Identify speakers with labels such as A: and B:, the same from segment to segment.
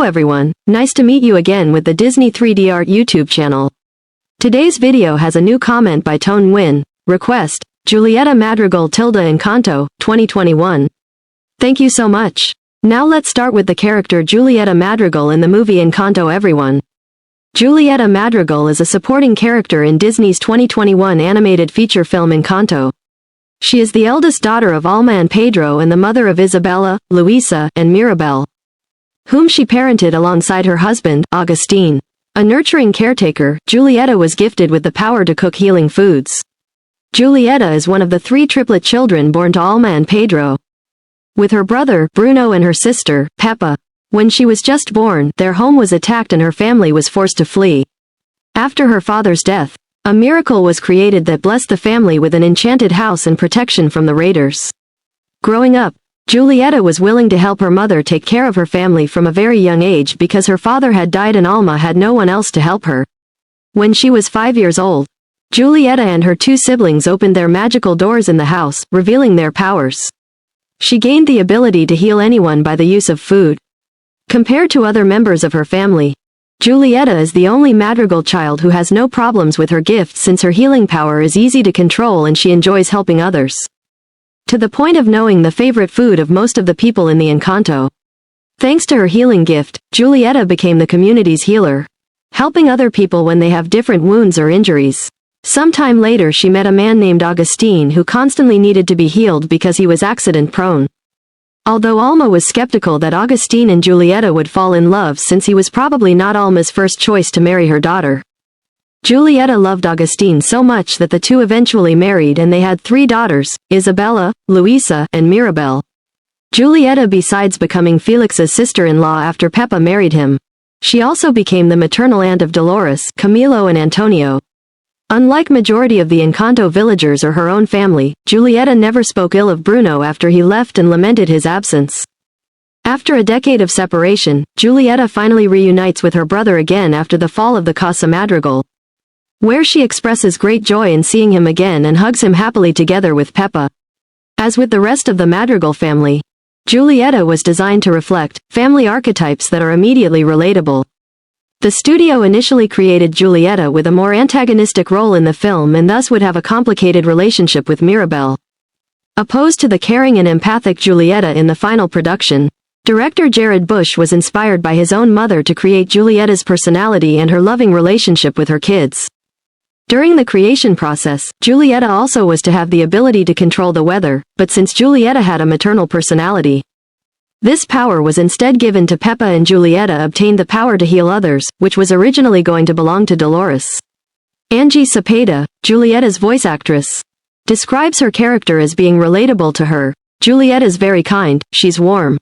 A: everyone, nice to meet you again with the Disney 3D Art YouTube channel. Today's video has a new comment by Tone Win. Request, Julieta Madrigal tilde Encanto, 2021. Thank you so much. Now let's start with the character Julieta Madrigal in the movie Encanto everyone. Julieta Madrigal is a supporting character in Disney's 2021 animated feature film Encanto. She is the eldest daughter of Alma and Pedro and the mother of Isabella, Luisa, and Mirabel, whom she parented alongside her husband, Agustin. A nurturing caretaker, Julieta was gifted with the power to cook healing foods. Julieta is one of the 3 triplet children born to Alma and Pedro, with her brother, Bruno, and her sister, Pepa. When she was just born, their home was attacked and her family was forced to flee. After her father's death, a miracle was created that blessed the family with an enchanted house and protection from the raiders. Growing up, Julieta was willing to help her mother take care of her family from a very young age because her father had died and Alma had no one else to help her. When she was 5 years old, Julieta and her 2 siblings opened their magical doors in the house, revealing their powers. She gained the ability to heal anyone by the use of food. Compared to other members of her family, Julieta is the only Madrigal child who has no problems with her gifts since her healing power is easy to control and she enjoys helping others, to the point of knowing the favorite food of most of the people in the Encanto. Thanks to her healing gift, Julieta became the community's healer, helping other people when they have different wounds or injuries. Sometime later she met a man named Agustin who constantly needed to be healed because he was accident-prone. Although Alma was skeptical that Agustin and Julieta would fall in love since he was probably not Alma's first choice to marry her daughter, Julieta loved Agustin so much that the 2 eventually married and they had 3 daughters, Isabella, Luisa, and Mirabel. Julieta, besides becoming Felix's sister-in-law after Pepa married him, she also became the maternal aunt of Dolores, Camilo, and Antonio. Unlike majority of the Encanto villagers or her own family, Julieta never spoke ill of Bruno after he left and lamented his absence. After a decade of separation, Julieta finally reunites with her brother again after the fall of the Casa Madrigal, where she expresses great joy in seeing him again and hugs him happily together with Pepa. As with the rest of the Madrigal family, Julieta was designed to reflect family archetypes that are immediately relatable. The studio initially created Julieta with a more antagonistic role in the film and thus would have a complicated relationship with Mirabel. Opposed to the caring and empathic Julieta in the final production, director Jared Bush was inspired by his own mother to create Julieta's personality and her loving relationship with her kids. During the creation process, Julieta also was to have the ability to control the weather, but since Julieta had a maternal personality, this power was instead given to Pepa, and Julieta obtained the power to heal others, which was originally going to belong to Dolores. Angie Cepeda, Julieta's voice actress, describes her character as being relatable to her. Julieta's very kind, she's warm.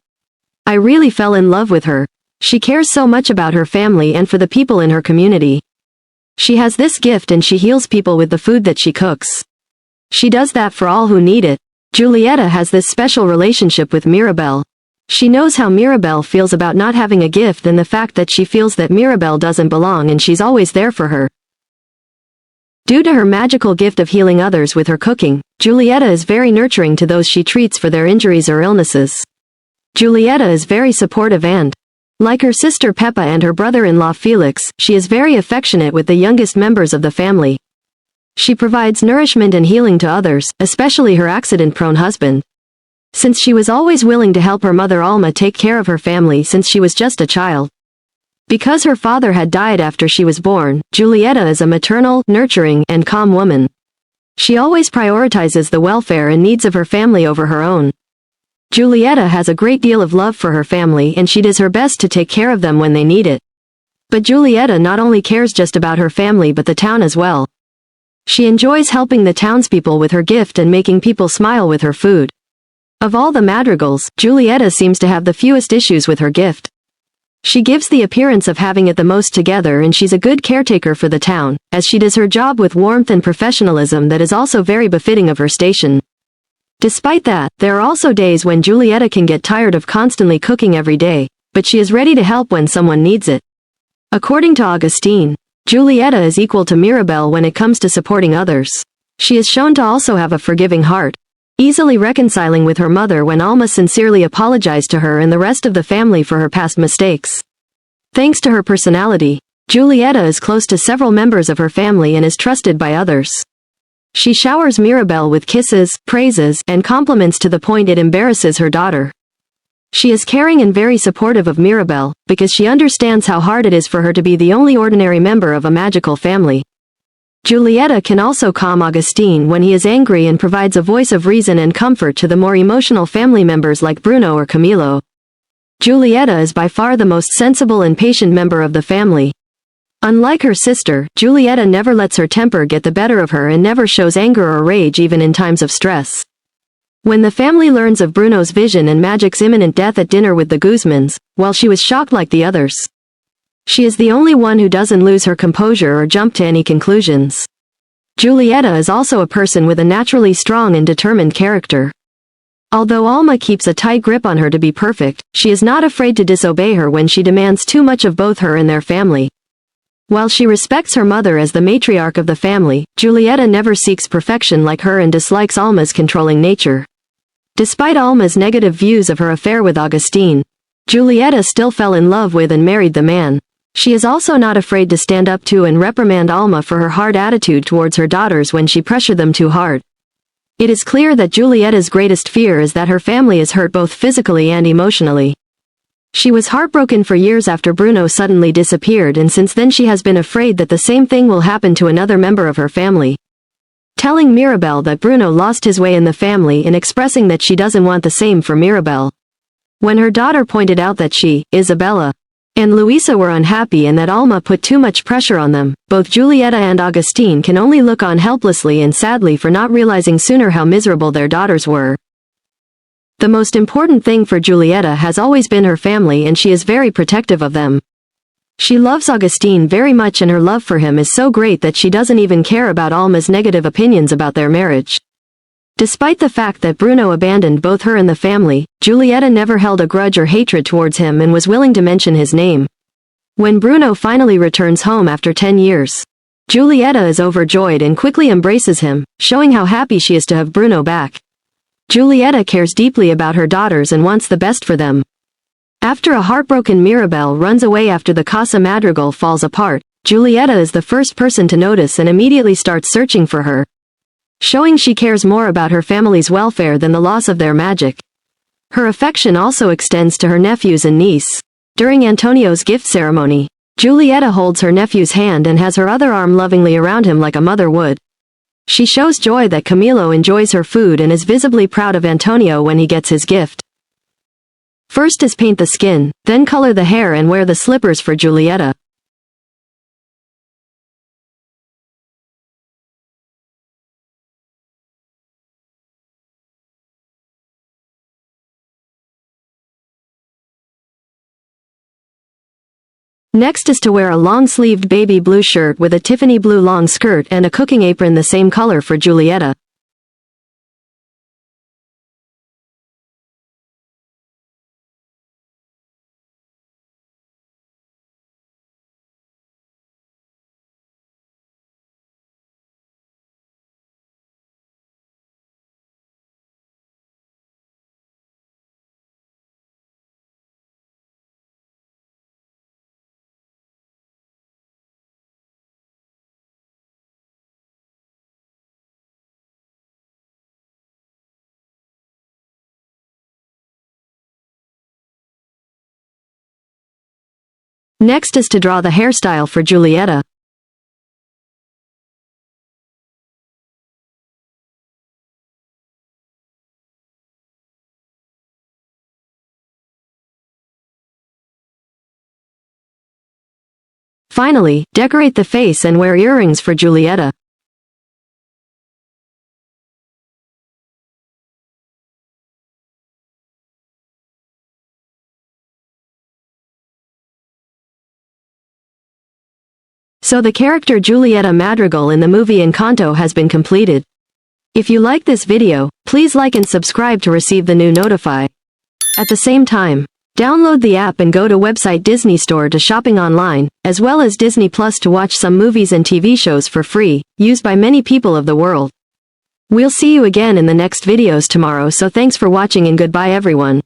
A: I really fell in love with her. She cares so much about her family and for the people in her community. She has this gift and she heals people with the food that she cooks. She does that for all who need it. Julieta has this special relationship with Mirabel. She knows how Mirabel feels about not having a gift and the fact that she feels that Mirabel doesn't belong, and she's always there for her. Due to her magical gift of healing others with her cooking, Julieta is very nurturing to those she treats for their injuries or illnesses. Julieta is very supportive and, like her sister Pepa and her brother-in-law Felix, she is very affectionate with the youngest members of the family. She provides nourishment and healing to others, especially her accident-prone husband, since she was always willing to help her mother Alma take care of her family since she was just a child. Because her father had died after she was born, Julieta is a maternal, nurturing, and calm woman. She always prioritizes the welfare and needs of her family over her own. Julieta has a great deal of love for her family and she does her best to take care of them when they need it. But Julieta not only cares just about her family but the town as well. She enjoys helping the townspeople with her gift and making people smile with her food. Of all the Madrigals, Julieta seems to have the fewest issues with her gift. She gives the appearance of having it the most together, and she's a good caretaker for the town, as she does her job with warmth and professionalism that is also very befitting of her station. Despite that, there are also days when Julieta can get tired of constantly cooking every day, but she is ready to help when someone needs it. According to Agustin, Julieta is equal to Mirabel when it comes to supporting others. She is shown to also have a forgiving heart, easily reconciling with her mother when Alma sincerely apologized to her and the rest of the family for her past mistakes. Thanks to her personality, Julieta is close to several members of her family and is trusted by others. She showers Mirabel with kisses, praises, and compliments to the point it embarrasses her daughter. She is caring and very supportive of Mirabel, because she understands how hard it is for her to be the only ordinary member of a magical family. Julieta can also calm Augustine when he is angry and provides a voice of reason and comfort to the more emotional family members like Bruno or Camilo. Julieta is by far the most sensible and patient member of the family. Unlike her sister, Julieta never lets her temper get the better of her and never shows anger or rage even in times of stress. When the family learns of Bruno's vision and Magic's imminent death at dinner with the Guzmans, while she was shocked like the others, she is the only one who doesn't lose her composure or jump to any conclusions. Julieta is also a person with a naturally strong and determined character. Although Alma keeps a tight grip on her to be perfect, she is not afraid to disobey her when she demands too much of both her and their family. While she respects her mother as the matriarch of the family, Julieta never seeks perfection like her and dislikes Alma's controlling nature. Despite Alma's negative views of her affair with Augustine, Julieta still fell in love with and married the man. She is also not afraid to stand up to and reprimand Alma for her hard attitude towards her daughters when she pressured them too hard. It is clear that Julieta's greatest fear is that her family is hurt both physically and emotionally. She was heartbroken for years after Bruno suddenly disappeared, and since then she has been afraid that the same thing will happen to another member of her family. Telling Mirabel that Bruno lost his way in the family and expressing that she doesn't want the same for Mirabel. When her daughter pointed out that she, Isabella, and Luisa were unhappy and that Alma put too much pressure on them, both Julieta and Augustine can only look on helplessly and sadly for not realizing sooner how miserable their daughters were. The most important thing for Julieta has always been her family, and she is very protective of them. She loves Augustine very much, and her love for him is so great that she doesn't even care about Alma's negative opinions about their marriage. Despite the fact that Bruno abandoned both her and the family, Julieta never held a grudge or hatred towards him and was willing to mention his name. When Bruno finally returns home after 10 years, Julieta is overjoyed and quickly embraces him, showing how happy she is to have Bruno back. Julieta cares deeply about her daughters and wants the best for them. After a heartbroken Mirabel runs away after the Casa Madrigal falls apart, Julieta is the first person to notice and immediately starts searching for her, showing she cares more about her family's welfare than the loss of their magic. Her affection also extends to her nephews and niece. During Antonio's gift ceremony, Julieta holds her nephew's hand and has her other arm lovingly around him like a mother would. She shows joy that Camilo enjoys her food and is visibly proud of Antonio when he gets his gift. First is paint the skin, then color the hair and wear the slippers for Julieta. Next is to wear a long-sleeved baby blue shirt with a Tiffany blue long skirt and a cooking apron the same color for Julieta. Next is to draw the hairstyle for Julieta. Finally, decorate the face and wear earrings for Julieta. So the character Julieta Madrigal in the movie Encanto has been completed. If you like this video, please like and subscribe to receive the new notify. At the same time, download the app and go to website DisneyStore to shopping online, as well as Disney Plus to watch some movies and TV shows for free, used by many people of the world. We'll see you again in the next videos tomorrow, so thanks for watching and goodbye everyone.